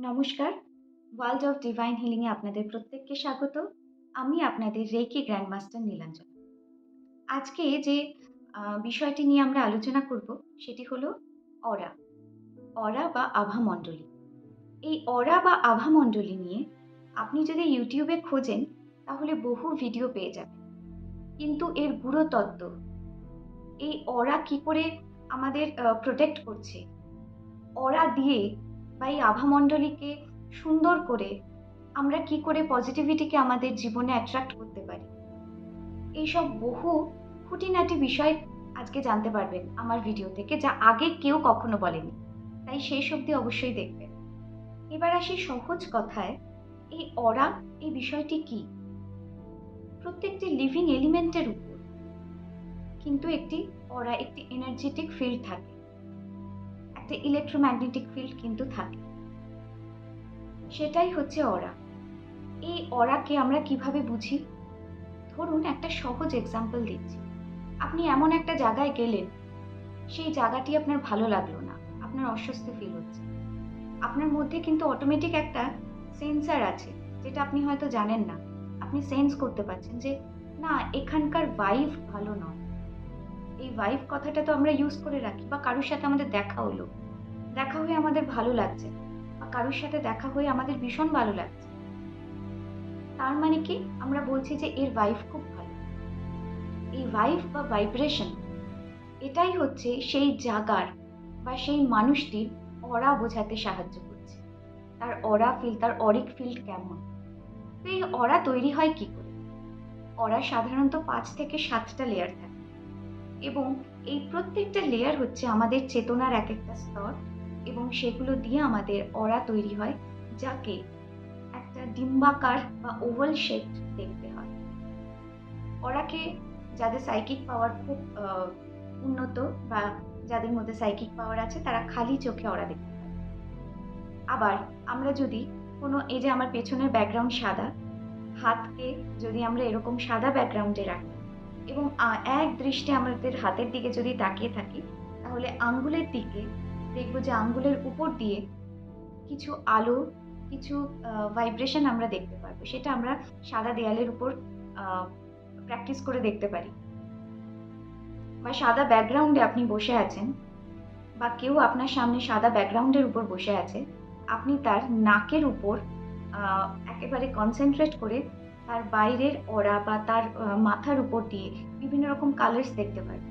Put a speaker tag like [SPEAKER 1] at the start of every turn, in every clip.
[SPEAKER 1] নমস্কার, world of divine হিলিংয়ে আপনাদের প্রত্যেককে স্বাগত। আমি আপনাদের রেকি গ্র্যান্ডমাস্টার নীলাঞ্জনা। আজকে যে বিষয়টি নিয়ে আমরা আলোচনা করব সেটি হলো অরা। অরা বা আভামণ্ডলী। এই অরা বা আভামণ্ডলী নিয়ে আপনি যদি ইউটিউবে খোঁজেন তাহলে বহু ভিডিও পেয়ে যাবেন। কিন্তু এর গূঢ় তত্ত্ব, এই অরা কি করে আমাদের প্রোটেক্ট করছে, অরা দিয়ে বা এই আভামণ্ডলীকে সুন্দর করে আমরা কি করে পজিটিভিটিকে আমাদের জীবনে অ্যাট্রাক্ট করতে পারি, এইসব বহু খুঁটিনাটি বিষয় আজকে জানতে পারবেন আমার ভিডিও থেকে, যা আগে কেউ কখনো বলেনি। তাই শেষ অবধি অবশ্যই দেখবেন। এবার আসি সহজ কথায়, এই অরা, এই বিষয়টি কি? প্রত্যেকটি লিভিং এলিমেন্টের উপর কিন্তু একটি অরা, একটি এনার্জেটিক ফিল্ড থাকে, একটা ইলেকট্রোম্যাগনেটিক ফিল্ড কিন্তু থাকে। সেটাই হচ্ছে অরা। এই অরাকে আমরা কিভাবে বুঝি? ধরুন একটা সহজ এক্সাম্পল দিচ্ছি। আপনি এমন একটা জায়গায় গেলেন, সেই জায়গাটি আপনার ভালো লাগলো না, আপনার অস্বস্তি ফিল হচ্ছে। আপনার মধ্যে কিন্তু অটোমেটিক একটা সেন্সার আছে, যেটা আপনি হয়তো জানেন না। আপনি সেন্স করতে পারছেন যে না, এখানকার ভাইব ভালো নয়। এই ভাইব কথাটা তো আমরা ইউজ করে রাখি, বা কারোর সাথে আমাদের দেখা হলো, দেখা হয়ে আমাদের ভালো লাগছে, বা কারোর সাথে দেখা হয়ে আমাদের ভীষণ ভালো লাগছে। তার মানে কি? আমরা বলছি যে এর ভাইব খুব ভালো। এই ভাইব বা ভাইব্রেশন, এটাই হচ্ছে সেই জাগার বা সেই মানুষটির অরা বোঝাতে সাহায্য করছে। তার অরা ফিল, তার অরিক ফিল্ড কেমন। তো এই অরা তৈরি হয় কি করে? অরা সাধারণত ৫ থেকে ৭টা লেয়ার থাকে, এবং এই প্রত্যেকটা লেয়ার হচ্ছে আমাদের চেতনার এক একটা স্তর, এবং সেগুলো দিয়ে আমাদের অরা তৈরি হয়, যাকে একটা ডিম্বাকার বা ওভাল শেপ দেখতে হয়। অরাকে যাদের সাইকিক পাওয়ার খুব উন্নত, বা যাদের মধ্যে সাইকিক পাওয়ার আছে, তারা খালি চোখে অরা দেখতে পায়। আবার আমরা যদি কোনো, এই যে আমার পেছনের ব্যাকগ্রাউন্ড সাদা, হাতকে যদি আমরা এরকম সাদা ব্যাকগ্রাউন্ডে রাখি এবং এক দৃষ্টে আমাদের হাতের দিকে যদি তাকিয়ে থাকি, তাহলে আঙ্গুলের দিকে দেখব যে আঙ্গুলের উপর দিয়ে কিছু আলো, কিছু ভাইব্রেশন আমরা দেখতে পারবো। সেটা আমরা সাদা দেয়ালের উপর প্র্যাকটিস করে দেখতে পারি। বা সাদা ব্যাকগ্রাউন্ডে আপনি বসে আছেন, বা কেউ আপনার সামনে সাদা ব্যাকগ্রাউন্ডের উপর বসে আছে, আপনি তার নাকের উপর একেবারে কনসেন্ট্রেট করে তার বাইরের অরা বা তার মাথার উপর দিয়ে বিভিন্ন রকম কালার্স দেখতে পারি।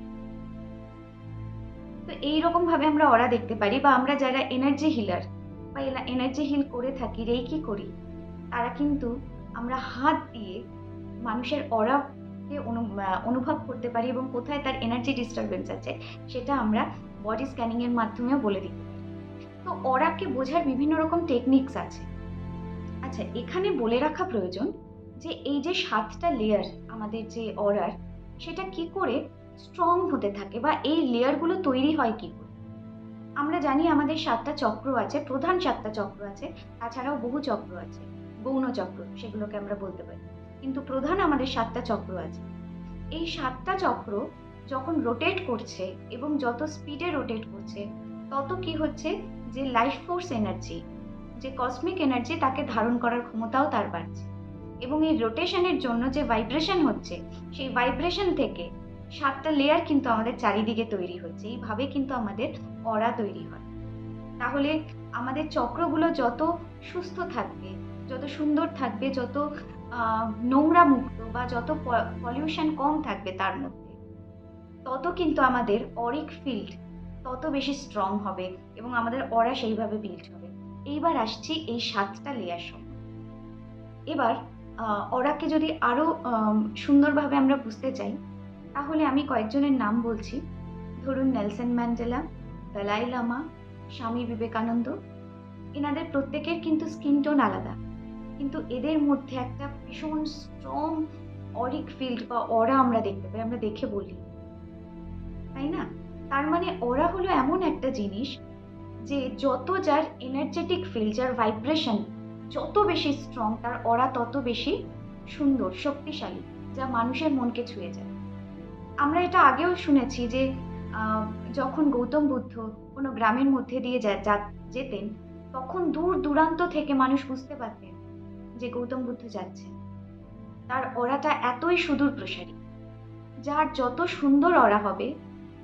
[SPEAKER 1] তো এইরকম ভাবে আমরা অরা দেখতে পারি। বা আমরা যারা এনার্জি হিলার বা এনার্জি হিল করে থাকি, রেকি করি, তারা কিন্তু আমরা হাত দিয়ে মানুষের অরাকে অনুভব করতে পারি, এবং কোথায় তার এনার্জি ডিস্টারবেন্স আছে সেটা আমরা বডি স্ক্যানিং এর মাধ্যমেও বলে দিতে পারি। তো অরাকে বোঝার বিভিন্ন রকম টেকনিক্স আছে। আচ্ছা, এখানে বলে রাখা প্রয়োজন যে এই যে ৭টা লেয়ার আমাদের যে অরার, সেটা কি করে স্ট্রং হতে থাকে, বা এই লেয়ারগুলো তৈরি হয় কি করে। আমরা জানি আমাদের ৭টা চক্র আছে, প্রধান ৭টা চক্র আছে, তাছাড়াও বহু চক্র আছে, গৌণ চক্র সেগুলোকে আমরা বলতে পারি। কিন্তু প্রধান আমাদের ৭টা চক্র আছে। এই ৭টা চক্র যখন রোটেট করছে, এবং যত স্পিডে রোটেট করছে, তত কি হচ্ছে, যে লাইফ ফোর্স এনার্জি, যে কসমিক এনার্জি, তাকে ধারণ করার ক্ষমতাও তার বাড়ছে। এবং এই রোটেশনের জন্য যে ভাইব্রেশন হচ্ছে, সেই ভাইব্রেশন থেকে ৭টা লেয়ার কিন্তু আমাদের চারিদিকে তৈরি হচ্ছে। এইভাবে কিন্তু আমাদের অরা তৈরি হয়। তাহলে আমাদের চক্রগুলো যত সুস্থ থাকবে, যত সুন্দর থাকবে, যত নোংরা মুক্ত, বা যত পলিউশন কম থাকবে তার মধ্যে, তত কিন্তু আমাদের অরিক ফিল্ড তত বেশি স্ট্রং হবে, এবং আমাদের অরা সেইভাবে বিল্ড হবে। এইবার আসছি এই ৭টা লেয়ার সম্বন্ধে। এবার অরাকে যদি আরো সুন্দরভাবে আমরা বুঝতে চাই, তাহলে আমি কয়েকজনের নাম বলছি। ধরুন নেলসন ম্যান্ডেলা, দলাই লামা, স্বামী বিবেকানন্দ। এনাদের প্রত্যেকের কিন্তু স্কিন টোন আলাদা, কিন্তু এদের মধ্যে একটা ভীষণ স্ট্রং অরিক ফিল্ড বা অরা আমরা দেখতে পাই, আমরা দেখে বলি, তাই না? তার মানে অরা হলো এমন একটা জিনিস, যে যত যার এনার্জেটিক ফিল্ড, যার ভাইব্রেশন যত বেশি স্ট্রং, তার অরা তত বেশি সুন্দর, শক্তিশালী, যা মানুষের মনকে ছুঁয়ে যায়। আমরা এটা আগেও শুনেছি যে যখন গৌতম বুদ্ধ কোনো গ্রামের মধ্যে দিয়ে যেতেন, তখন দূর দূরান্ত থেকে মানুষ বুঝতে পারতেন যে গৌতম বুদ্ধ যাচ্ছেন। তার অরাটা এতই সুদূর প্রসারী। যার যত সুন্দর অরা হবে,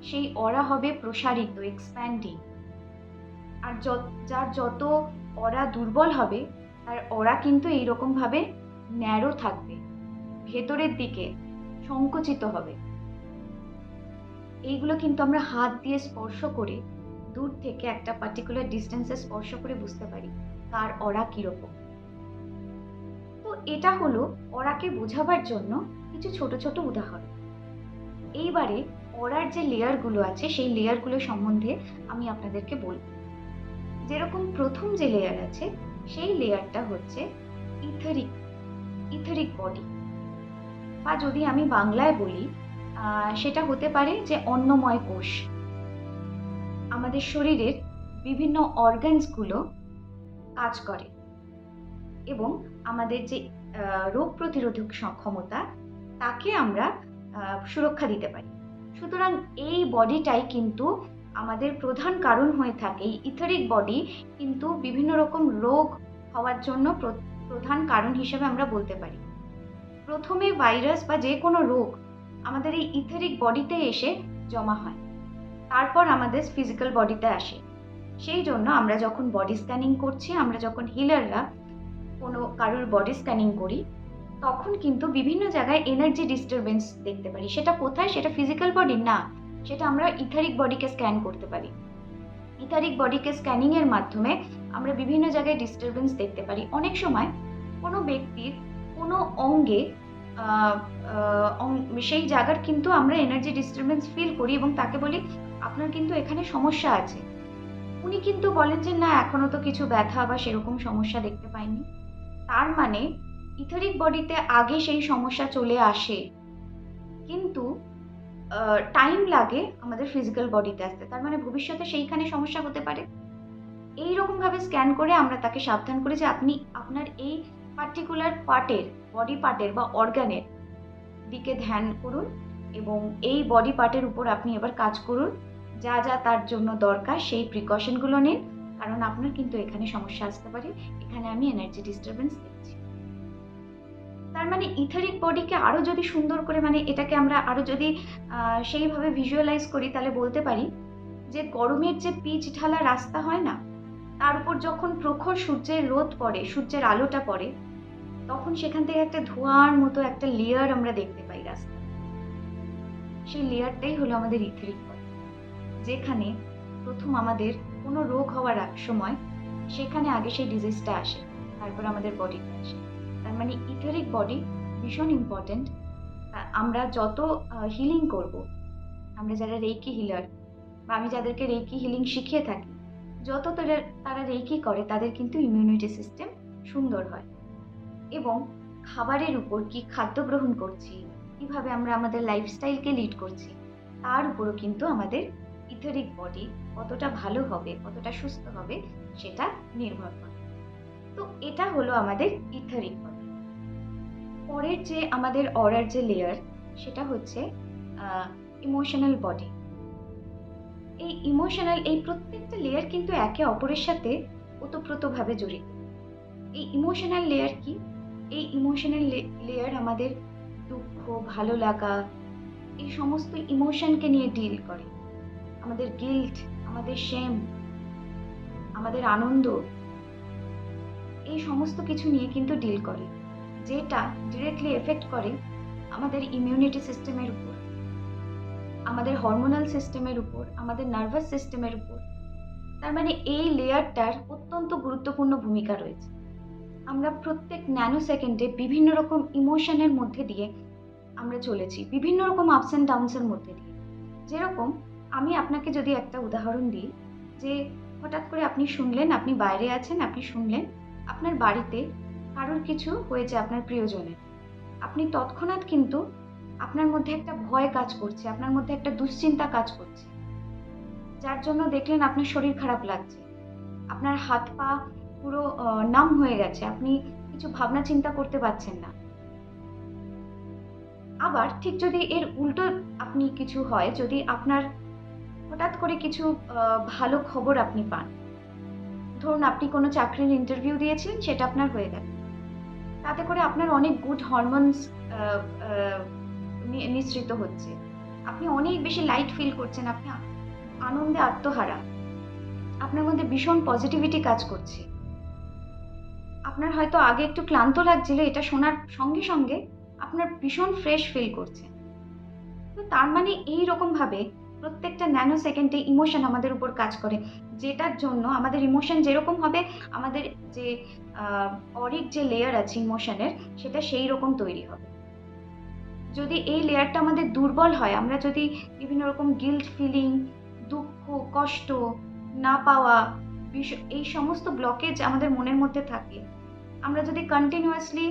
[SPEAKER 1] সেই অরা হবে প্রসারিত, এক্সপ্যান্ডিং। আর যার যত অরা দুর্বল হবে, তার অরা কিন্তু এইরকম ভাবে ন্যারো থাকবে, ভেতরের দিকে সংকুচিত হবে। এইগুলো কিন্তু আমরা হাত দিয়ে স্পর্শ করে, দূর থেকে একটা পার্টিকুলার ডিস্টেন্সে স্পর্শ করে বুঝতে পারি কার অরা কিরকম। তো এটা হলো অরাকে বোঝাবার জন্য কিছু ছোট ছোট উদাহরণ। এইবারে অরার যে লেয়ারগুলো আছে, সেই লেয়ারগুলো সম্বন্ধে আমি আপনাদেরকে বলব। যেরকম প্রথম যে লেয়ার আছে, সেই লেয়ারটা হচ্ছে ইথেরিক বডি, বা যদি আমি বাংলায় বলি সেটা হতে পারে যে অন্নময় কোষ। আমাদের শরীরের বিভিন্ন অর্গানসগুলো কাজ করে এবং আমাদের যে রোগ প্রতিরোধক ক্ষমতা, তাকে আমরা সুরক্ষা দিতে পারি। সুতরাং এই বডিটাই কিন্তু আমাদের প্রধান কারণ হয়ে থাকে। এই ইথেরিক বডি কিন্তু বিভিন্ন রকম রোগ হওয়ার জন্য প্রধান কারণ হিসেবে আমরা বলতে পারি। প্রথমে ভাইরাস বা যে কোনো রোগ আমাদের এই ইথেরিক বডিতে এসে জমা হয়, তারপর আমাদের ফিজিক্যাল বডিতে আসে। সেই জন্য আমরা যখন বডি স্ক্যানিং করছি, আমরা যখন হিলাররা কোনো কারোর বডি স্ক্যানিং করি, তখন কিন্তু বিভিন্ন জায়গায় এনার্জি ডিস্টারবেন্স দেখতে পারি। সেটা কোথায়? সেটা ফিজিক্যাল বডি না, সেটা আমরা ইথারিক বডিকে স্ক্যান করতে পারি। ইথারিক বডিকে স্ক্যানিংয়ের মাধ্যমে আমরা বিভিন্ন জায়গায় ডিস্টারবেন্স দেখতে পারি। অনেক সময় কোনো ব্যক্তির কোনো অঙ্গে সেই জায়গার কিন্তু আমরা এনার্জি ডিস্টারবেন্স ফিল করি এবং তাকে বলি আপনার কিন্তু এখানে সমস্যা আছে। উনি কিন্তু বলেন যে না, এখনো তো কিছু ব্যথা বা সেরকম সমস্যা দেখতে পাইনি। তার মানে ইথেরিক বডিতে আগে সেই সমস্যা চলে আসে, কিন্তু টাইম লাগে আমাদের ফিজিক্যাল বডিতে আসতে। তার মানে ভবিষ্যতে সেইখানে সমস্যা হতে পারে। এইরকমভাবে স্ক্যান করে আমরা তাকে সাবধান করি যে আপনি আপনার এই পার্টিকুলার পার্টের, বডি পার্টের বা অর্গানের দিকে ধ্যান করুন এবং এই বডি পার্টের উপর আপনি এবার কাজ করুন। যা যা তার জন্য দরকার সেই প্রিকশনগুলো নিন, কারণ আপনার কিন্তু এখানে সমস্যা আসতে পারে, এখানে আমি এনার্জি ডিস্টারবেন্স দেখছি। তার মানে ইথেরিক বডিকে আরও যদি সুন্দর করে, মানে এটাকে আমরা আরও যদি সেইভাবে ভিজুয়ালাইজ করি, তাহলে বলতে পারি যে গরমের যে পিচ ঢালা রাস্তা হয় না, তার উপর যখন প্রখর সূর্যের রোদ পড়ে, সূর্যের আলোটা পড়ে, তখন সেখান থেকে একটা ধোঁয়ার মতো একটা লেয়ার আমরা দেখতে পাই রাস্তা। সেই লেয়ারটাই হলো আমাদের ইথেরিক বডি, যেখানে প্রথম আমাদের কোনো রোগ হওয়ার সময় সেখানে আগে সেই ডিজিজটা আসে, তারপর আমাদের বডিতে আসে। তার মানে ইথেরিক বডি ভীষণ ইম্পর্টেন্ট। আমরা যত হিলিং করব, আমরা যারা রেইকি হিলার বা আমি যাদেরকে রেইকি হিলিং শিখিয়ে থাকি, যত তারা রেইকি করে, তাদের কিন্তু ইমিউনিটি সিস্টেম সুন্দর হয়। এবং খাবারের উপর, কি খাদ্য গ্রহণ করছি, কিভাবে আমরা আমাদের লাইফস্টাইলকে লিড করছি, তার উপরও কিন্তু আমাদের ইথেরিক বডি কতটা ভালো হবে, কতটা সুস্থ হবে, সেটা নির্ভর করে। তো এটা হলো আমাদের ইথেরিক বডি। পরের যে আমাদের অরার যে লেয়ার, সেটা হচ্ছে ইমোশনাল বডি। এই ইমোশনাল, এই প্রত্যেকটা লেয়ার কিন্তু একে অপরের সাথে ওতপ্রোতভাবে জড়িত। এই ইমোশনাল লেয়ার কি? এই ইমোশনাল লেয়ার আমাদের দুঃখ, ভালো লাগা, এই সমস্ত ইমোশনকে নিয়ে ডিল করে। আমাদের গিল্ট, আমাদের শেম, আমাদের আনন্দ, এই সমস্ত কিছু নিয়ে কিন্তু ডিল করে, যেটা ডিরেক্টলি এফেক্ট করে আমাদের ইমিউনিটি সিস্টেমের উপর, আমাদের হরমোনাল সিস্টেমের উপর, আমাদের নার্ভাস সিস্টেমের উপর। তার মানে এই লেয়ারটার অত্যন্ত গুরুত্বপূর্ণ ভূমিকা রয়েছে। আমরা প্রত্যেক ন্যানো সেকেন্ডে বিভিন্ন রকম ইমোশনের মধ্যে দিয়ে আমরা চলেছি, বিভিন্ন রকম আপস অ্যান্ড ডাউনসের মধ্যে দিয়ে। যেরকম আমি আপনাকে যদি একটা উদাহরণ দিই, যে হঠাৎ করে আপনি শুনলেন, আপনি বাইরে আছেন, আপনি শুনলেন আপনার বাড়িতে কারোর কিছু হয়েছে, আপনার প্রিয়জনের। আপনি তৎক্ষণাৎ কিন্তু আপনার মধ্যে একটা ভয় কাজ করছে, আপনার মধ্যে একটা দুশ্চিন্তা কাজ করছে, যার জন্য দেখলেন আপনার শরীর খারাপ লাগছে, আপনার হাত পা পুরো নাম হয়ে গেছে, আপনি কিছু ভাবনা চিন্তা করতে পারছেন না। আবার ঠিক যদি এর উল্টো আপনি কিছু হয়, যদি আপনার হঠাৎ করে কিছু ভালো খবর আপনি পান, ধরুন আপনি কোনো চাকরির ইন্টারভিউ দিয়েছিলেন, সেটা আপনার হয়ে গেল। তাতে করে আপনার অনেক গুড হরমোনস নিঃসৃত হচ্ছে। আপনি অনেক বেশি লাইট ফিল করছেন, আপনি আনন্দে আত্মহারা। আপনার মধ্যে ভীষণ পজিটিভিটি কাজ করছে। আপনার হয়তো আগে একটু ক্লান্ত লাগছিল, এটা শোনার সঙ্গে সঙ্গে আপনার ভীষণ ফ্রেশ ফিল করছেন। তো তার মানে এইরকমভাবে প্রত্যেকটা ন্যানো সেকেন্ডে ইমোশন আমাদের উপর কাজ করে, যেটার জন্য আমাদের ইমোশন যেরকম হবে, আমাদের যে অরিক যে লেয়ার আছে ইমোশনের, সেটা সেই রকম তৈরি হবে। যদি এই লেয়ারটা আমাদের দুর্বল হয়, আমরা যদি বিভিন্ন রকম গিল্ট ফিলিং, দুঃখ, কষ্ট, না পাওয়া, এই সমস্ত ব্লকেজ আমাদের মনের মধ্যে থাকে, আমরা যদি কন্টিনিউয়াসলি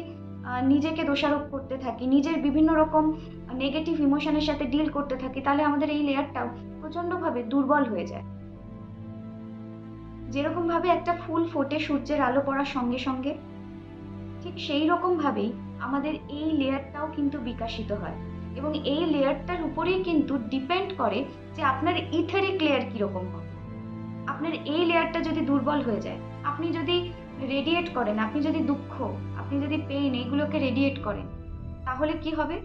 [SPEAKER 1] নিজেকে দোষারোপ করতে থাকি, নিজের বিভিন্ন রকম নেগেটিভ ইমোশনের সাথে ডিল করতে থাকি, তাহলে আমাদের এই লেয়ারটাও প্রচণ্ডভাবে দুর্বল হয়ে যায়। যেরকমভাবে একটা ফুল ফোটে সূর্যের আলো পড়ার সঙ্গে সঙ্গে, ঠিক সেই রকমভাবেই আমাদের এই লেয়ারটাও কিন্তু বিকশিত হয়। এবং এই লেয়ারটার উপরেই কিন্তু ডিপেন্ড করে যে আপনার ইথেরিক লেয়ার কীরকম হবে। আপনার এই লেয়ারটা যদি দুর্বল হয়ে যায়, আপনি যদি রেডিয়েট করেন, আপনি যদি দুঃখ, আপনি যদি পেইন, এইগুলোকে রেডিয়েট করেন, তাহলে কি হবে?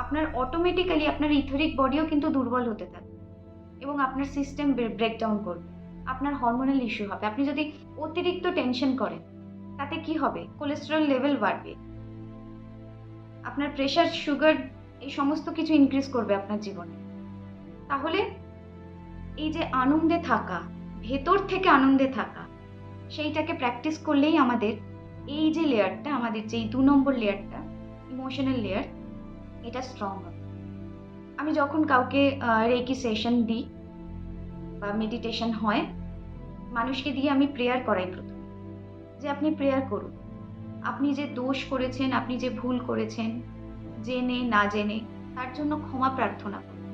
[SPEAKER 1] আপনার অটোমেটিক্যালি আপনার ইথেরিক বডিও কিন্তু দুর্বল হতে থাকবে এবং আপনার সিস্টেম ব্রেকডাউন করবে, আপনার হরমোনাল ইস্যু হবে। আপনি যদি অতিরিক্ত টেনশন করেন, তাতে কি হবে? কোলেস্টেরল লেভেল বাড়বে, আপনার প্রেশার, সুগার, এই সমস্ত কিছু ইনক্রিজ করবে আপনার জীবনে। তাহলে এই যে আনন্দে থাকা, ভেতর থেকে আনন্দে থাকা, সেইটাকে প্র্যাকটিস করলেই আমাদের এই যে লেয়ারটা, আমাদের যেই 2 নম্বর লেয়ারটা, ইমোশনাল লেয়ার, এটা স্ট্রং হবে। আমি যখন কাউকে রেকি সেশন দিই বা মেডিটেশন হয়, মানুষকে দিয়ে আমি প্রেয়ার করাই প্রথমে, যে আপনি প্রেয়ার করুন। আপনি যে দোষ করেছেন, আপনি যে ভুল করেছেন, জেনে না জেনে, তার জন্য ক্ষমা প্রার্থনা করুন।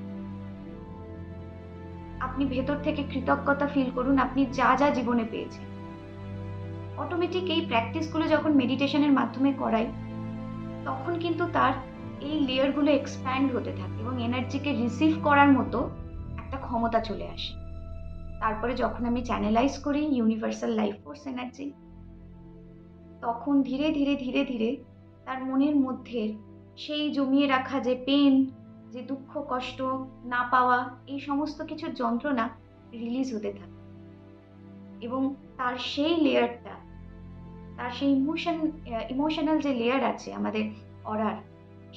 [SPEAKER 1] আপনি ভেতর থেকে কৃতজ্ঞতা ফিল করুন আপনি যা যা জীবনে পেয়েছেন। অটোমেটিক এই প্র্যাকটিসগুলো যখন মেডিটেশনের মাধ্যমে করাই, তখন কিন্তু তার এই লেয়ারগুলো এক্সপ্যান্ড হতে থাকে এবং এনার্জিকে রিসিভ করার মতো একটা ক্ষমতা চলে আসে। তারপরে যখন আমি চ্যানেলাইজ করি ইউনিভার্সাল লাইফ ফোর্স এনার্জি, তখন ধীরে ধীরে ধীরে ধীরে তার মনের মধ্যে সেই জমিয়ে রাখা যে পেন, যে দুঃখ, কষ্ট, না পাওয়া, এই সমস্ত কিছুর যন্ত্রণা রিলিজ হতে থাকে এবং তার সেই লেয়ারটা, তার সেই ইমোশনাল যে লেয়ার আছে আমাদের অরার,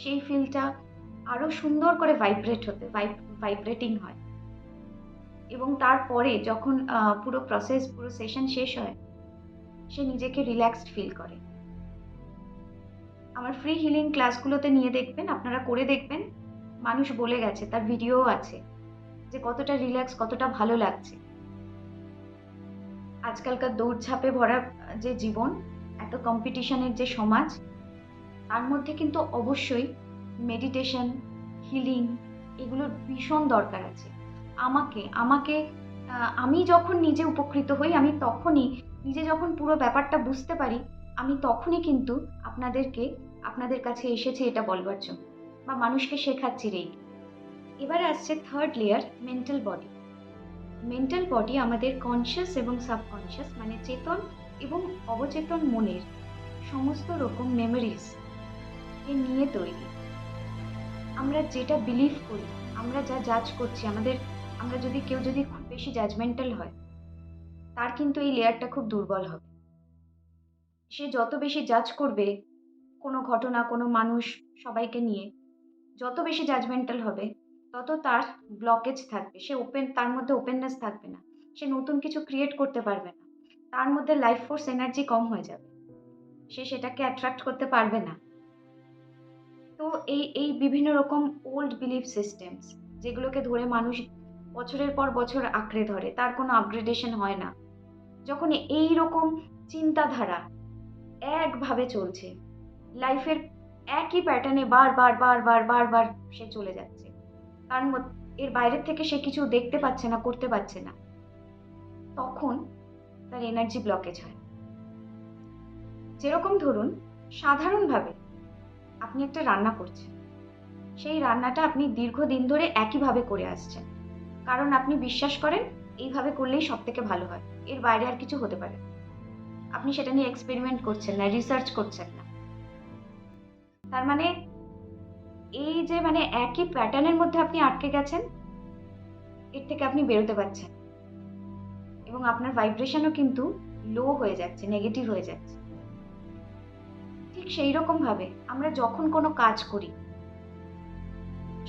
[SPEAKER 1] সেই ফিলটা আরো সুন্দর করে ভাইব্রেটিং হয়। এবং তারপরে যখন পুরো সেশন শেষ হয়, সে নিজেকে রিল্যাক্সড ফিল করে। আমার ফ্রি হিলিং ক্লাসগুলোতে নিয়ে দেখবেন, আপনারা করে দেখবেন, মানুষ বলে গেছে, তার ভিডিও আছে, যে কতটা রিল্যাক্স, কতটা ভালো লাগছে। আজকালকার দৌড়ঝাঁপে ভরা যে জীবন, এত কম্পিটিশনের যে সমাজ, তার মধ্যে কিন্তু অবশ্যই মেডিটেশন, হিলিং, এগুলোর ভীষণ দরকার আছে। আমাকে আমি যখন নিজে উপকৃত হই, আমি তখনই, নিজে যখন পুরো ব্যাপারটা বুঝতে পারি, আমি তখনই কিন্তু আপনাদের কাছে এসেছি এটা বলবার জন্য, বা মানুষকে শেখাচ্ছি রেকি। এবারে আসছে third layer, mental body. Mental body আমাদের কনসিয়াস এবং সাবকনসিয়াস, মানে চেতন এবং অবচেতন মনের সমস্ত রকম মেমোরিজ এ নিয়ে তৈরি। আমরা যেটা বিলিভ করি, আমরা যা জাজ করছি, আমরা যদি কেউ যদি খুব বেশি জাজমেন্টাল হয়, তার কিন্তু এই লেয়ারটা খুব দুর্বল হবে। সে যত বেশি জাজ করবে কোনো ঘটনা, কোনো মানুষ, সবাইকে নিয়ে যত বেশি জাজমেন্টাল হবে, তত তার ব্লকেজ থাকবে, তার মধ্যে ওপেননেস থাকবে না, সে নতুন কিছু ক্রিয়েট করতে পারবে না, তার মধ্যে লাইফ ফোর্স এনার্জি কম হয়ে যাবে, সে সেটাকে অ্যাট্রাক্ট করতে পারবে না। তো এই বিভিন্ন রকম ওল্ড বিলিফ সিস্টেমস, যেগুলোকে ধরে মানুষ বছরের পর বছর আঁকড়ে ধরে, তার কোনো আপগ্রেডেশন হয় না, যখন এই রকম চিন্তাধারা একভাবে চলছে, লাইফের একই প্যাটার্নে বার সে চলে যাচ্ছে, কারণ এর বাইরের থেকে সে কিছু দেখতে পাচ্ছে না, করতে পারছে না, তখন তার এনার্জি ব্লকেজ হয়। যেরকম ধরুন, সাধারণভাবে আপনি একটা রান্না করছেন, সেই রান্নাটা আপনি দীর্ঘদিন ধরে একইভাবে করে আসছেন, কারণ আপনি বিশ্বাস করেন এইভাবে করলেই সব থেকে ভালো হয়, এর বাইরে আর কিছু হতে পারে। আপনি সেটা নিয়ে এক্সপেরিমেন্ট করছেন না, রিসার্চ করছেন না। তার মানে এই যে মানে একই প্যাটার্নের মধ্যে আপনি আটকে গেছেন, এর থেকে আপনি বেরোতে পারছেন, এবং আপনার ভাইব্রেশনও কিন্তু লো হয়ে যাচ্ছে, নেগেটিভ হয়ে যাচ্ছে। ঠিক সেই রকম ভাবে আমরা যখন কোনো কাজ করি,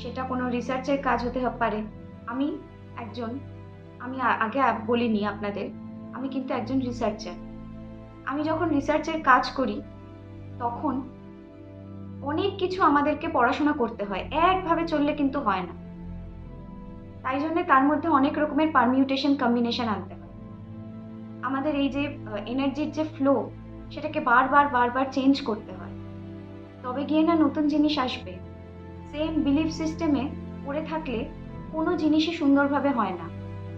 [SPEAKER 1] সেটা কোনো রিসার্চের কাজ হতে পারে। আমি একজন আমি আগে বলিনি আপনাদের, আমি কিন্তু একজন রিসার্চার। আমি যখন রিসার্চের কাজ করি, তখন অনেক কিছু আমাদেরকে পড়াশোনা করতে হয়, একভাবে চললে কিন্তু হয় না। তাই জন্য তার মধ্যে অনেক রকমের পারমিউটেশন কম্বিনেশন আনতে হয়। আমাদের এই যে এনার্জির যে ফ্লো, সেটাকে বারবার বারবার চেঞ্জ করতে হয়, তবে গিয়ে না নতুন জিনিস আসবে। সেম বিলিফ সিস্টেমে পড়ে থাকলে কোনো জিনিসই সুন্দরভাবে হয় না,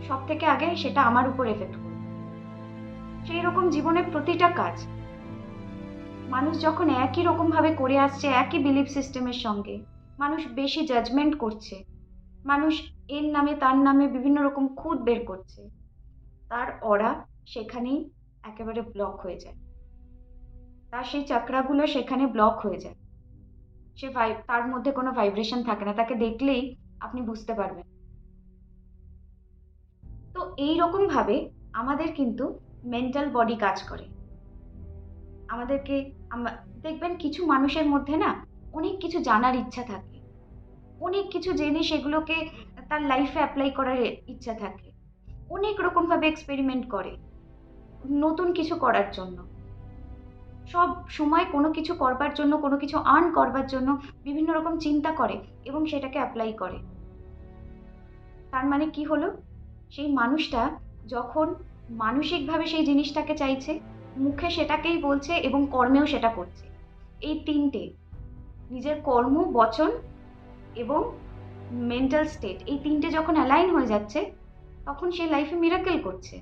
[SPEAKER 1] সব থেকে আগে সেটা আমার উপর এফেক্ট করবে। সেই রকম জীবনের প্রতিটা কাজ মানুষ যখন একই রকমভাবে করে আসছে, একই বিলিফ সিস্টেমের সঙ্গে, মানুষ বেশি জাজমেন্ট করছে, মানুষ এর নামে তার নামে বিভিন্ন রকম খুঁত বের করছে, তার অরা সেখানেই একেবারে ব্লক হয়ে যায়, তার সেই চাকরাগুলো সেখানে ব্লক হয়ে যায়। তার মধ্যে কোনো ভাইব্রেশন থাকে না, তাকে দেখলেই আপনি বুঝতে পারবেন। তো এই রকম ভাবে আমাদের কিন্তু মেন্টাল বডি কাজ করে। আমাদেরকে দেখবেন কিছু মানুষের মধ্যে না অনেক কিছু জানার ইচ্ছা থাকে, অনেক কিছু জেনে সেগুলোকে তার লাইফে অ্যাপ্লাই করার ইচ্ছা থাকে, অনেক রকম ভাবে এক্সপেরিমেন্ট করে নতুন কিছু করার জন্য, সব সময় কোনো কিছু করবার জন্য, কোনো কিছু আর্ন করবার জন্য বিভিন্ন রকম চিন্তা করে এবং সেটাকে অ্যাপ্লাই করে। তার মানে কি হলো, সেই মানুষটা যখন মানসিকভাবে সেই জিনিসটাকে চাইছে, মুখে সেটাকেই বলছে এবং কর্মেও সেটা করছে। এই তিনটে, নিজের কর্ম, বচন এবং মেন্টাল স্টেট, এই তিনটে যখন অ্যালাইন হয়ে যাচ্ছে, তখন সে লাইফে মিরাকেল করছে,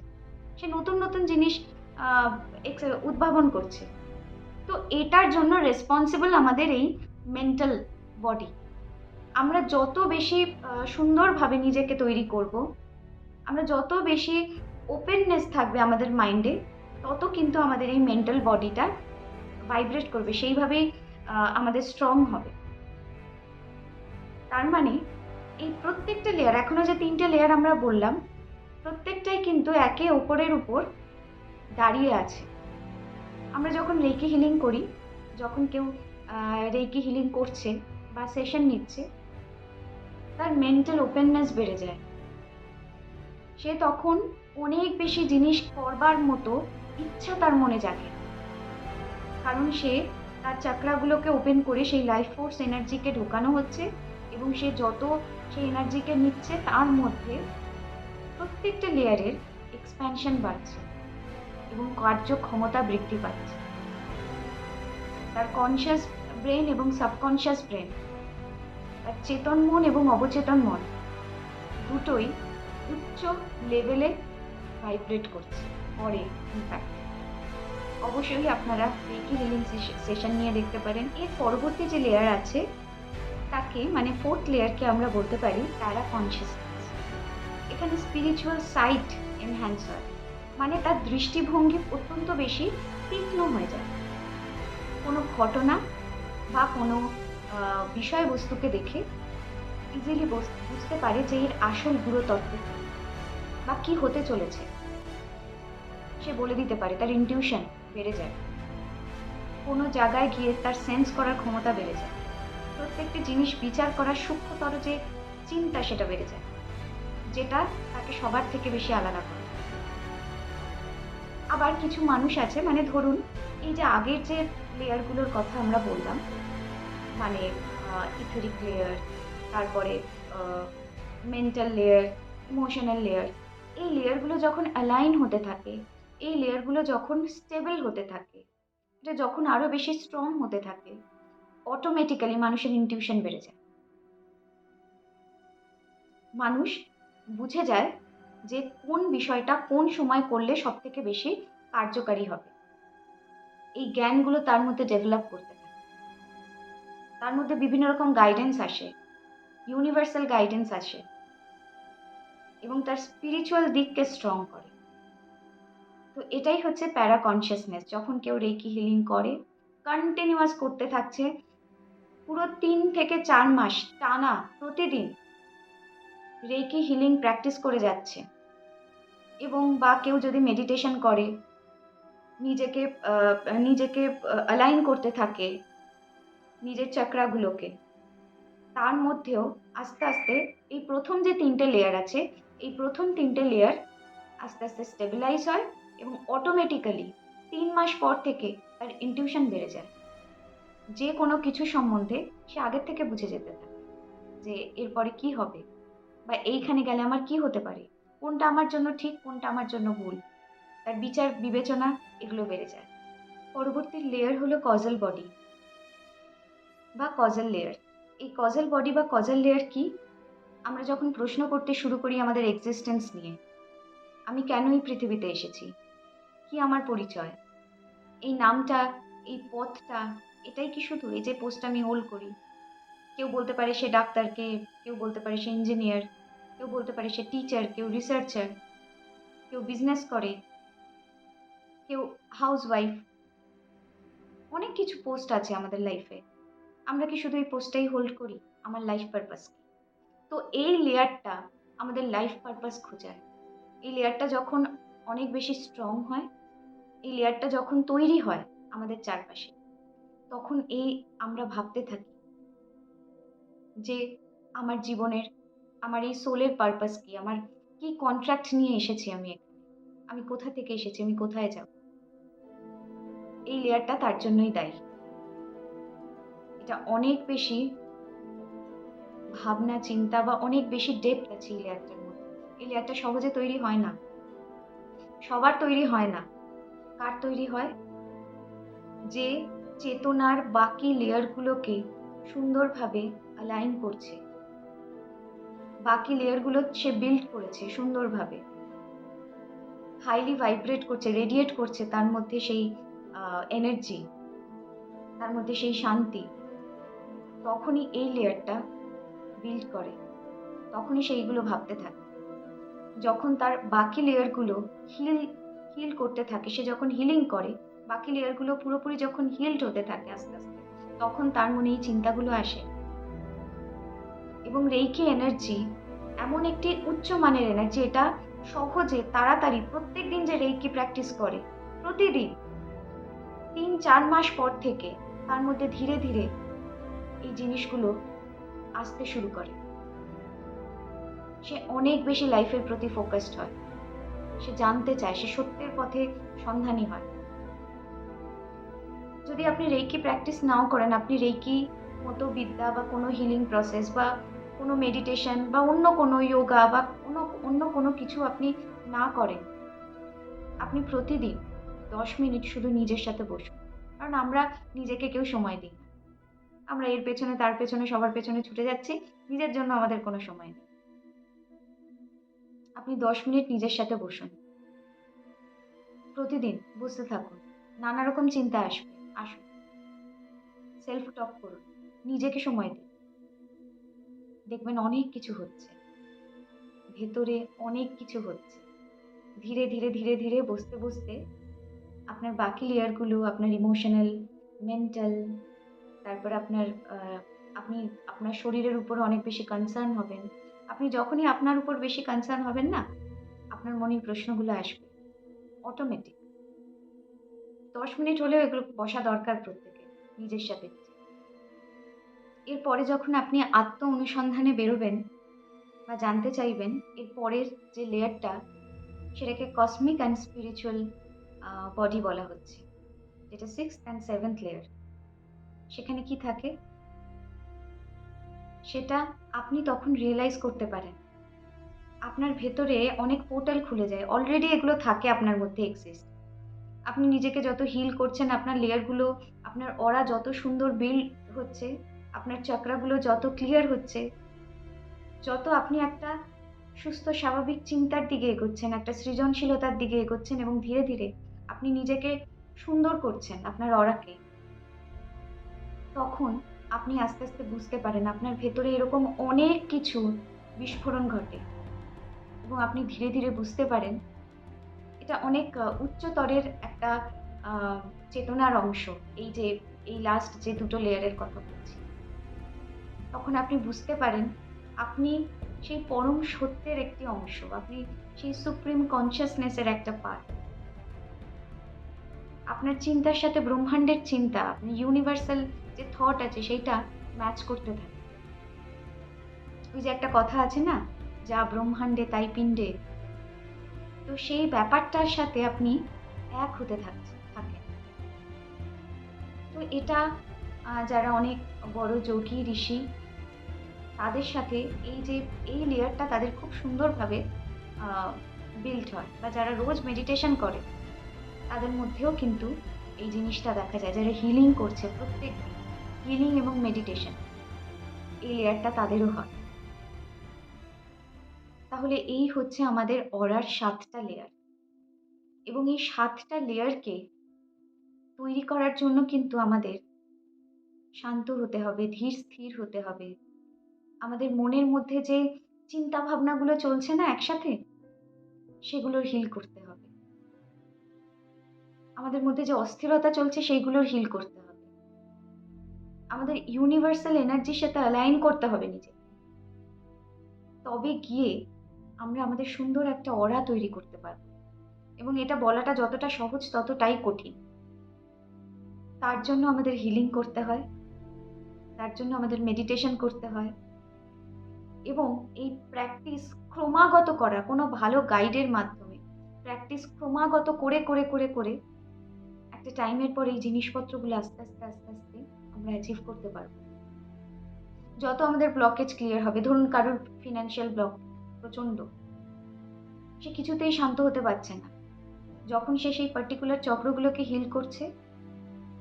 [SPEAKER 1] সে নতুন নতুন জিনিস আহ, উদ্ভাবন করছে। তো এটার জন্য রেসপন্সিবল আমাদের এই মেন্টাল বডি। আমরা যত বেশি সুন্দরভাবে নিজেকে তৈরি করব, আমরা যত বেশি ওপেননেস থাকবে আমাদের মাইন্ডে, তত কিন্তু আমাদের এই মেন্টাল বডিটা ভাইব্রেট করবে, সেইভাবেই আমাদের স্ট্রং হবে। তার মানে এই প্রত্যেকটা লেয়ার, এখনো যে তিনটে লেয়ার আমরা বললাম, প্রত্যেকটাই কিন্তু একে অপরের উপর দাঁড়িয়ে আছে। আমরা যখন রেকি হিলিং করি, যখন কেউ রেকি হিলিং করছে বা সেশন নিচ্ছে, তার মেন্টাল ওপেননেস বেড়ে যায়, সে তখন অনেক বেশি জিনিস করবার মতো ইচ্ছা তার মনে জাগে, কারণ সে তার চাকরাগুলোকে ওপেন করে সেই লাইফ ফোর্স এনার্জিকে ঢোকানো হচ্ছে, এবং সে যত সেই এনার্জিকে নিচ্ছে, তার মধ্যে প্রত্যেকটা লেয়ারের এক্সপ্যানশন বাড়ছে এবং কার্যক্ষমতা বৃদ্ধি পাচ্ছে। তার কনসিয়াস ব্রেন এবং সাবকনসিয়াস ব্রেন, তার চেতন মন এবং অবচেতন মন, দুটোই উচ্চ লেভেলে ভাইব্রেট করছে পরে। ইনফ্যাক্ট অবশ্যই আপনারা রেকি হিলিং সেশন নিয়ে দেখতে পারেন। এর পরবর্তী যে লেয়ার আছে, তাকে মানে ফোর্থ লেয়ারকে আমরা বলতে পারি প্যারা কনসিয়াসনেস। এখানে স্পিরিচুয়াল সাইট এনহ্যান্স হয়, মানে তার দৃষ্টিভঙ্গি অত্যন্ত বেশি তীক্ষ্ণ হয়ে যায়। কোনো ঘটনা বা কোনো বিষয়বস্তুকে দেখে ইজিলি বুঝতে পারে যে এর আসল গুরুতত্ত্ব বা কি হতে চলেছে, সে বলে দিতে পারে, তার ইনটিউশন বেড়ে যায়। কোনো জায়গায় গিয়ে তার সেন্স করার ক্ষমতা বেড়ে যায়, প্রত্যেকটি জিনিস বিচার করার সূক্ষ্মতর যে চিন্তা, সেটা বেড়ে যায়, যেটা তাকে সবার থেকে বেশি আলাদা করে। আবার কিছু মানুষ আছে, মানে ধরুন এই যে আগের যে লেয়ারগুলোর কথা আমরা বললাম, মানে ইথেরিক লেয়ার, তারপরে মেন্টাল লেয়ার, ইমোশনাল লেয়ার, এই লেয়ারগুলো যখন অ্যালাইন হতে থাকে, এই লেয়ারগুলো যখন স্টেবল হতে থাকে, এটা যখন আরো বেশি স্ট্রং হতে থাকে, অটোমেটিক্যালি মানুষের ইনটিউশন বেড়ে যায়। মানুষ বুঝে যায় যে কোন বিষয়টা কোন সময় করলে সব থেকে বেশি কার্যকারী হবে। এই জ্ঞানগুলো তার মধ্যে ডেভেলপ করতে থাকে, তার মধ্যে বিভিন্ন রকম গাইডেন্স আসে, ইউনিভার্সাল গাইডেন্স আসে, এবং তার স্পিরিচুয়াল দিককে স্ট্রং করে। তো এটাই হচ্ছে প্যারা কনসিয়াসনেস। যখন কেউ রেকি হিলিং করে, কন্টিনিউয়াস করতে থাকছে পুরো 3 থেকে 4 মাস টানা প্রতিদিন রেকি হিলিং প্র্যাকটিস করে যাচ্ছে, এবং বা কেউ যদি মেডিটেশন করে, নিজেকে নিজেকে অ্যালাইন করতে থাকে নিজের চক্রাগুলোকে, তার মধ্যেও আস্তে আস্তে এই প্রথম যে 3টে লেয়ার আছে, এই প্রথম 3টে লেয়ার আস্তে আস্তে স্টেবিলাইজ হয়, এবং অটোমেটিক্যালি 3 মাস পর থেকে তার ইনটিউশন বেড়ে যায়। যে কোনো কিছু সম্বন্ধে সে আগের থেকে বুঝে যেতে থাকে যে এরপরে কি হবে, বা এইখানে গেলে আমার কি হতে পারে, কোনটা আমার জন্য ঠিক, কোনটা আমার জন্য ভুল, তার বিচার বিবেচনা এগুলো বেড়ে যায়। পরবর্তী লেয়ার হলো কজাল বডি বা কজাল লেয়ার। এই কজাল বডি বা কজাল লেয়ার কি? আমরা যখন প্রশ্ন করতে শুরু করি আমাদের এক্সিস্টেন্স নিয়ে, আমি কেন এই পৃথিবীতে এসেছি, কি আমার পরিচয়, এই নামটা, এই পথটা, এটাই কি শুধু? এই যে পোস্টটা আমি হোল্ড করি, কেউ বলতে পারে সে ডাক্তার, কেউ বলতে পারে সে ইঞ্জিনিয়ার, কেউ বলতে পারে সে টিচার, কেউ রিসার্চার, কেউ বিজনেস করে, কেউ হাউসওয়াইফ, অনেক কিছু পোস্ট আছে আমাদের লাইফে। আমরা কি শুধু এই পোস্টটাই হোল্ড করি? আমার লাইফ পারপাস কি? তো এই লেয়ারটা আমাদের লাইফ পারপাস খোঁজায়। এই লেয়ারটা যখন অনেক বেশি স্ট্রং হয়, এই লেয়ারটা যখন তৈরি হয় আমাদের চারপাশে, তখন আমরা ভাবতে থাকি যে আমার জীবনের, আমার এই সোলের পারপাস কি, আমার কি কন্ট্রাক্ট নিয়ে এসেছি আমি এখানে, আমি কোথা থেকে এসেছি, আমি কোথায় যাব। এই লেয়ারটা তার জন্যই দায়ী। এটা অনেক বেশি ভাবনা চিন্তা বা অনেক বেশি ডেপথ আছে এই লেয়ারটার মধ্যে। এই লেয়ারটা সহজে তৈরি হয় না, সবার তৈরি হয় না। কার তৈরি হয়? যে চেতনার বাকি লেয়ারগুলোকে সুন্দরভাবে অ্যালাইন করছে, বাকি লেয়ারগুলো সে বিল্ড করেছে সুন্দরভাবে, হাইলি ভাইব্রেট করছে, রেডিয়েট করছে তার মধ্যে সেই এনার্জি, তার মধ্যে সেই শান্তি। তখনই এই লেয়ারটা বিল্ড করে, তখনই সেইগুলো ভাবতে থাকে। যখন তার বাকি লেয়ারগুলো হিল হিল করতে থাকে, সে যখন হিলিং করে, বাকি লেয়ারগুলো পুরোপুরি যখন হিলড হতে থাকে আস্তে আস্তে, তখন তার মনে এই চিন্তাগুলো আসে। এবং রেইকি এনার্জি এমন একটি উচ্চ মানের এনার্জি, এটা সহজে তাড়াতাড়ি প্রত্যেকদিন যে রেইকি প্র্যাকটিস করে, প্রতিদিন 3-4 মাস পর থেকে তার মধ্যে ধীরে ধীরে এই জিনিসগুলো আসতে শুরু করে। সে অনেক বেশি লাইফের প্রতি ফোকাসড হয়, সে জানতে চায়, সে সত্যের পথে সন্ধানী হয়। যদি আপনি রেইকি প্র্যাকটিস নাও করেন, আপনি রেইকি মতো বিদ্যা বা কোনো হিলিং প্রসেস বা কোনো মেডিটেশন বা অন্য কোনো যোগা বা অন্য কোনো কিছু আপনি না করেন, আপনি প্রতিদিন 10 মিনিট শুধু নিজের সাথে বসুন। কারণ আমরা নিজেকে কেউ সময় দিই না, আমরা এর পেছনে তার পেছনে সবার পেছনে ছুটে যাচ্ছি, নিজের জন্য আমাদের কোনো সময় নেই। আপনি 10 মিনিট নিজের সাথে বসুন, প্রতিদিন বসতে থাকুন। নানা রকম চিন্তা আসবে, আসুন, সেলফ টক করুন, নিজেকে সময় দিন। দেখবেন অনেক কিছু হচ্ছে, ভেতরে অনেক কিছু হচ্ছে। ধীরে ধীরে ধীরে ধীরে বসতে বসতে আপনার বাকি লেয়ারগুলো, আপনার ইমোশনাল, মেন্টাল, তারপর আপনি আপনার শরীরের উপর অনেক বেশি কনসার্ন হবেন। আপনি যখনই আপনার উপর বেশি কনসার্ন হবেন না, আপনার মনে প্রশ্নগুলো আসবে অটোমেটিক। 10 মিনিট হলেও এগুলো বসা দরকার প্রত্যেকের নিজের সাথে। এরপরে যখন আপনি আত্ম অনুসন্ধানে বেরোবেন বা জানতে চাইবেন, এর পরের যে লেয়ারটা, সেটাকে কসমিক অ্যান্ড স্পিরিচুয়াল বডি বলা হচ্ছে, যেটা 6th and 7th লেয়ার। সেখানে কি থাকে সেটা আপনি তখন রিয়েলাইজ করতে পারেন। আপনার ভেতরে অনেক পোর্টাল খুলে যায়, অলরেডি এগুলো থাকে আপনার মধ্যে এক্সিস্ট। আপনি নিজেকে যত হিল করছেন, আপনার লেয়ারগুলো, আপনার অরা যত সুন্দর বিল্ড হচ্ছে, আপনার চক্রাগুলো যত ক্লিয়ার হচ্ছে, যত আপনি একটা সুস্থ স্বাভাবিক চিন্তার দিকে এগোচ্ছেন, একটা সৃজনশীলতার দিকে এগোচ্ছেন, এবং ধীরে ধীরে আপনি নিজেকে সুন্দর করছেন আপনার অরাকে, তখন আপনি আস্তে আস্তে বুঝতে পারেন আপনার ভেতরে এরকম অনেক কিছু বিস্ফোরণ ঘটে, এবং আপনি ধীরে ধীরে বুঝতে পারেন এটা অনেক উচ্চতরের একটা চেতনার অংশ। এই যে এই লাস্ট যে ২ টো লেয়ারের কথা বলছি। তখন আপনি বুঝতে পারেন আপনি সেই পরম সত্যের একটি অংশ। আপনি সেই সুপ্রিম কনশাসনেস এর একটা পার্ট। আপনার চিন্তার সাথে ব্রহ্মাণ্ডের চিন্তা, আপনি ইউনিভার্সাল যে থট আছে সেইটা ম্যাচ করতে থাকে। ওই যে একটা কথা আছে না? যা ব্রহ্মাণ্ডে তাই পিণ্ডে। তো সেই ব্যাপারটার সাথে আপনি এক হতে থাকেন। তো এটা যারা অনেক বড় যোগী, ঋষি তাদের সাথে এই যে এই লেয়ারটা তাদের খুব সুন্দরভাবে আ বিল্ড হয়, বা যারা রোজ মেডিটেশন করে তাদের মধ্যেও কিন্তু এই জিনিসটা দেখা যায়। যারা হিলিং করছে প্রত্যেকদিন, হিলিং এবং মেডিটেশন এই লেয়ারটা তাদেরও হয়। তাহলে এই হচ্ছে আমাদের অরার ৭ টা লেয়ার, এবং এই ৭ টা লেয়ারকে তৈরি করার জন্য কিন্তু আমাদের শান্ত হতে হবে, ধীর স্থির হতে হবে। আমাদের মনের মধ্যে যে চিন্তা ভাবনাগুলো চলছে না একসাথে, সেগুলোর হিল করতে হবে। আমাদের মধ্যে যে অস্থিরতা চলছে সেইগুলোর হিল করতে হবে। আমাদের ইউনিভার্সাল এনার্জির সাথে অ্যালাইন করতে হবে নিজেকে। তবে গিয়ে আমরা আমাদের সুন্দর একটা অরা তৈরি করতে পারব, এবং এটা বলাটা যতটা সহজ ততটাই কঠিন। তার জন্য আমাদের হিলিং করতে হয়, তার জন্য আমাদের মেডিটেশন করতে হয়, এবং এই প্র্যাকটিস ক্রমাগত করা কোনো ভালো গাইডের মাধ্যমে প্র্যাকটিস ক্রমাগত করে একটা টাইমের পর এই জিনিসপত্রগুলো আস্তে আস্তে আমরা অ্যাচিভ করতে পারবো। যত আমাদের ব্লকেজ ক্লিয়ার হবে, ধরুন কারোর ফিনান্সিয়াল ব্লক প্রচণ্ড, সে কিছুতেই শান্ত হতে পারছে না। যখন সে সেই পার্টিকুলার চক্রগুলোকে হিল করছে,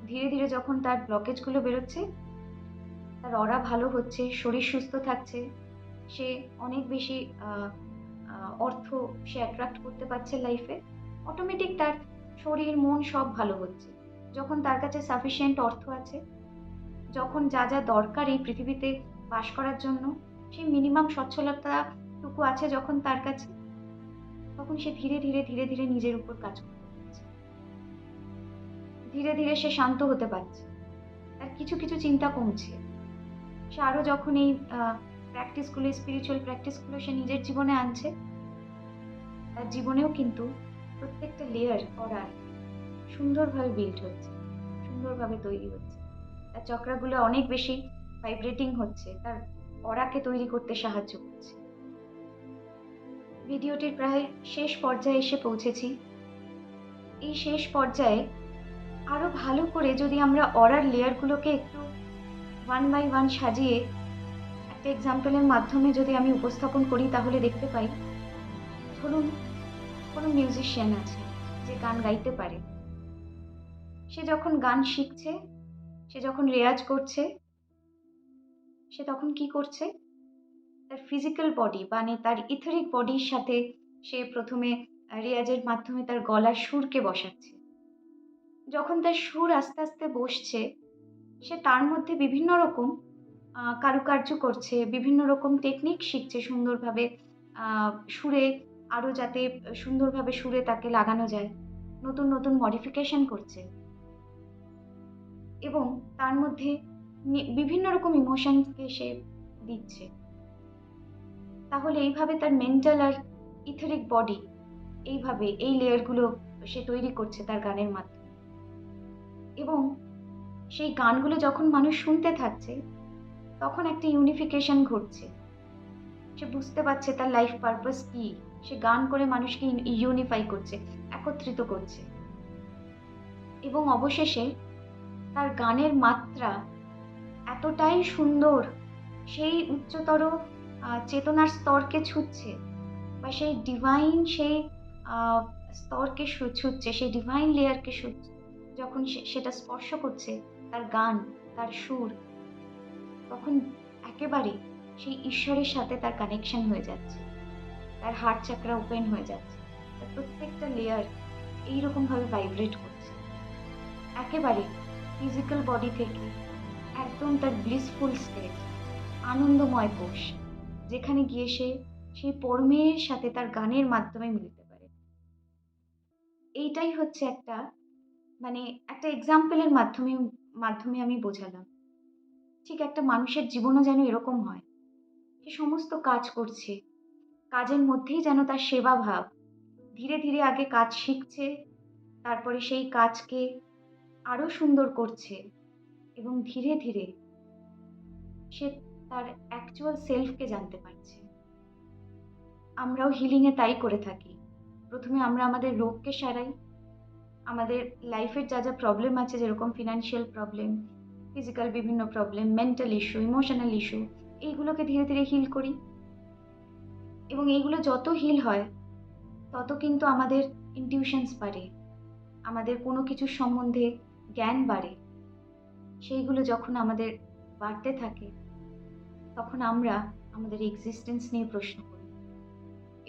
[SPEAKER 1] ধীরে ধীরে যখন তার ব্লকেজগুলো বেরোচ্ছে, তার অরা ভালো হচ্ছে, শরীর সুস্থ থাকছে, সে অনেক বেশি অর্থ সে অ্যাট্রাক্ট করতে পারছে লাইফে, অটোমেটিক তার শরীর মন সব ভালো হচ্ছে। যখন তার কাছে সাফিসিয়েন্ট অর্থ আছে, যখন যা যা দরকার এই পৃথিবীতে বাস করার জন্য, সেই মিনিমাম সচ্ছলতাটুকু আছে যখন তার কাছে, তখন সে ধীরে ধীরে নিজের উপর কাজ করতে পারছে। ধীরে ধীরে সে শান্ত হতে পারছে, তার কিছু চিন্তা কমছে। সে আরও যখন এই প্র্যাকটিসগুলো, স্পিরিচুয়াল প্র্যাকটিসগুলো সে নিজের জীবনে আনছে, তার জীবনেও কিন্তু প্রত্যেকটা লেয়ার করার সুন্দরভাবে বিল্ড হচ্ছে, সুন্দরভাবে তৈরি হচ্ছে। তার চক্রাগুলো অনেক বেশি ভাইব্রেটিং হচ্ছে, তার অরাকে তৈরি করতে সাহায্য করছে। ভিডিওটির প্রায় শেষ পর্যায়ে এসে পৌঁছেছি। এই শেষ পর্যায়ে আরো ভালো করে যদি আমরা অরার লেয়ারগুলোকে একটু ওয়ান বাই ওয়ান সাজিয়ে একটা এক্সাম্পলের মাধ্যমে যদি আমি উপস্থাপন করি, তাহলে দেখতে পাই, ধরুন কোনো মিউজিশিয়ান আছে যে গান গাইতে পারে। সে যখন গান শিখছে, সে যখন রেয়াজ করছে, সে তখন কি করছে? তার ফিজিক্যাল বডি মানে তার ইথেরিক বডির সাথে সে প্রথমে রেয়াজের মাধ্যমে তার গলার সুরকে বসাচ্ছে। যখন তার সুর আস্তে আস্তে বসছে, সে তার মধ্যে বিভিন্ন রকম কারুকার্য করছে, বিভিন্ন রকম টেকনিক শিখছে সুন্দরভাবে, সুরে আরও যাতে সুন্দরভাবে সুরে তাকে লাগানো যায়, নতুন মডিফিকেশন করছে, এবং তার মধ্যে বিভিন্ন রকম ইমোশনসকে সে দিচ্ছে। তাহলে এইভাবে তার মেন্টাল আর ইথেরিক বডি, এইভাবে এই লেয়ারগুলো সে তৈরি করছে তার গানের মাধ্যমে। এবং সেই গানগুলো যখন মানুষ শুনতে থাকছে, তখন একটা ইউনিফিকেশন ঘটছে। সে বুঝতে পারছে তার লাইফ পারপাস কি। সে গান করে মানুষকে ইউনিফাই করছে, একত্রিত করছে, এবং অবশেষে তার গানের মাত্রা এতটাই সুন্দর, সেই উচ্চতর চেতনার স্তরকে ছুঁচ্ছে, বা সেই ডিভাইন সেই স্তরকে ছুঁচ্ছে, সেই ডিভাইন লেয়ারকে যখন সেটা স্পর্শ করছে, তার গান, তার সুর, তখন একেবারে সেই ঈশ্বরের সাথে তার কানেকশন হয়ে যাচ্ছে, তার হার্ট চাকরা ওপেন হয়ে যাচ্ছে, তার প্রত্যেকটা লেয়ার এইরকমভাবে ভাইব্রেট করছে, একেবারে ফিজিক্যাল বডি থেকে একদম তার ব্লিসফুল স্টেট, আনন্দময় কোষ, যেখানে গিয়ে সে সেই পরমের সাথে তার গানের মাধ্যমে মিলতে পারে। এইটাই হচ্ছে একটা মানে একটা এক্সাম্পলের মাধ্যমে মাধ্যমে আমি বোঝালাম। ঠিক একটা মানুষের জীবনও যেন এরকম হয়। সে সমস্ত কাজ করছে। কাজের মধ্যেই যেন তার সেবা ভাব। ধীরে, ধীরে আগে কাজ শিখছে, তারপরে সেই কাজকে আরো সুন্দর করছে এবং ধীরে, ধীরে সে তার অ্যাকচুয়াল সেলফকে জানতে পারছে। আমরাও হিলিং এ তাই করে থাকি। প্রথমে আমরা আমাদের রোগকে সারাই। আমাদের লাইফের যা প্রবলেম আছে যেরকম ফিনান্সিয়াল প্রবলেম, ফিজিক্যাল বিভিন্ন problem, mental issue, emotional issue এইগুলোকে ধীরে, ধীরে হিল করি এবং এইগুলো যত হিল হয় তত কিন্তু আমাদের ইনটিউশনস বাড়ে। আমাদের কোনো কিছুর সম্বন্ধে জ্ঞান বাড়ে। সেইগুলো যখন আমাদের বাড়তে থাকে তখন আমরা আমাদের এক্সিস্টেন্স নিয়ে প্রশ্ন করি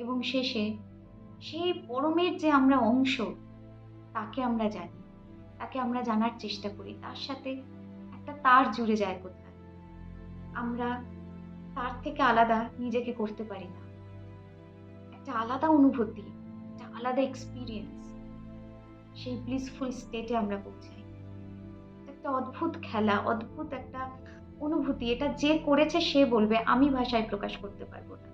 [SPEAKER 1] এবং শেষে সেই পরমের যে আমরা অংশ তাকে আমরা জানি, তাকে আমরা জানার চেষ্টা করি। তার সাথে একটা তার জুড়ে যায় কোথায়। আমরা তার থেকে আলাদা নিজেকে করতে পারি না। একটা আলাদা অনুভূতি, একটা আলাদা এক্সপিরিয়েন্স, সেই ব্লিসফুল স্টেটে আমরা পৌঁছাই। একটা অদ্ভুত খেলা, অদ্ভুত একটা অনুভূতি। এটা যে করেছে সে বলবে, আমি ভাষায় প্রকাশ করতে পারবো না।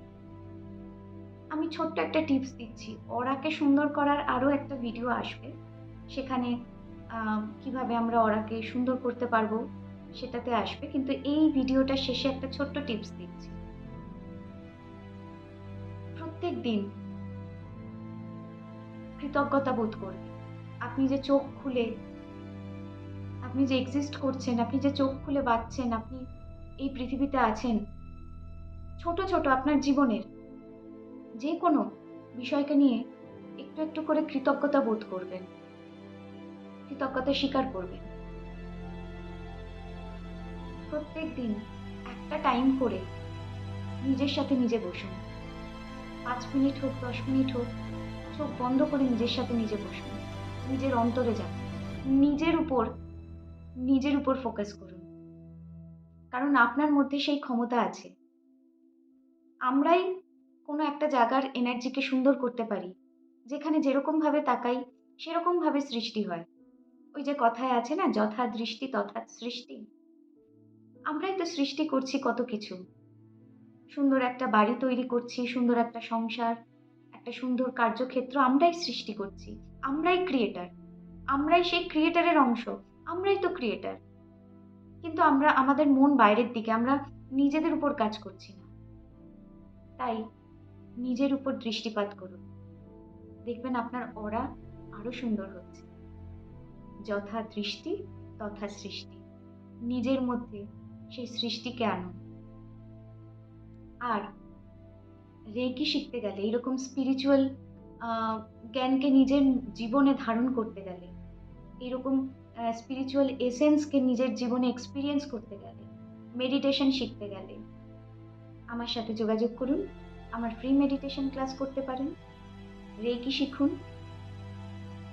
[SPEAKER 1] আমি ছোট্ট একটা টিপস দিচ্ছি। অরাকে সুন্দর করার আরো একটা ভিডিও আসবে। সেখানে কিভাবে আমরা অরাকে সুন্দর করতে পারবো সেটাতে আসবে। কিন্তু এই ভিডিওটার শেষে একটা ছোট্ট টিপস দিচ্ছি। প্রত্যেক দিন কৃতজ্ঞতা বোধ করবেন। আপনি যে চোখ খুলে, আপনি যে এক্সিস্ট করছেন, আপনি যে চোখ খুলে বাঁচছেন, আপনি এই পৃথিবীতে আছেন। ছোট, ছোট আপনার জীবনের যে কোনো বিষয়কে নিয়ে একটু, একটু করে কৃতজ্ঞতা বোধ করবেন। কৃতজ্ঞতা স্বীকার করবেন। প্রত্যেকদিন একটা টাইম করে নিজের সাথে নিজে বসুন। ৫ মিনিট হোক, ১০ মিনিট হোক, চোখ বন্ধ করে নিজের সাথে নিজে বসুন। নিজের অন্তরে যান। নিজের উপর নিজের উপর ফোকাস করুন। কারণ আপনার মধ্যে সেই ক্ষমতা আছে। আমরাই কোনো একটা জায়গার এনার্জিকে সুন্দর করতে পারি। যেখানে যেরকমভাবে তাকাই সেরকমভাবে সৃষ্টি হয়। ওই যে কথায় আছে না, যথা দৃষ্টি তথা সৃষ্টি। আমরাই তো সৃষ্টি করছি কত কিছু। সুন্দর একটা বাড়ি তৈরি করছি, সুন্দর একটা সংসার, একটা সুন্দর কার্যক্ষেত্র আমরাই সৃষ্টি করছি। আমরাই ক্রিয়েটার। আমরাই সেই ক্রিয়েটারের অংশ। আমরাই তো ক্রিয়েটার। কিন্তু আমরা আমাদের মন বাইরের দিকে, আমরা নিজেদের উপর কাজ করছি না। তাই নিজের উপর দৃষ্টিপাত করুন। দেখবেন আপনার অরা আরো সুন্দর হচ্ছে। যথা দৃষ্টি তথা সৃষ্টি। নিজের মধ্যে সেই সৃষ্টিকে আনুন। আর রেকি শিখতে গেলে, এরকম স্পিরিচুয়াল জ্ঞানকে নিজের জীবনে ধারণ করতে গেলে, এরকম স্পিরিচুয়াল এসেন্সকে নিজের জীবনে এক্সপিরিয়েন্স করতে গেলে, মেডিটেশন শিখতে গেলে আমার সাথে যোগাযোগ করুন। আমার ফ্রি মেডিটেশন ক্লাস করতে পারেন। রেকি শিখুন।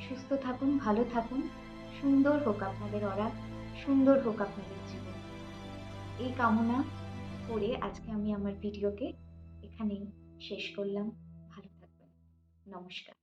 [SPEAKER 1] সুস্থ থাকুন, ভালো থাকুন। সুন্দর হোক আপনাদের অরা, সুন্দর হোক আপনাদের জীবন। এই কামনা করে আজকে আমি আমার ভিডিওকে এখানেই শেষ করলাম। ভালো থাকবেন। নমস্কার।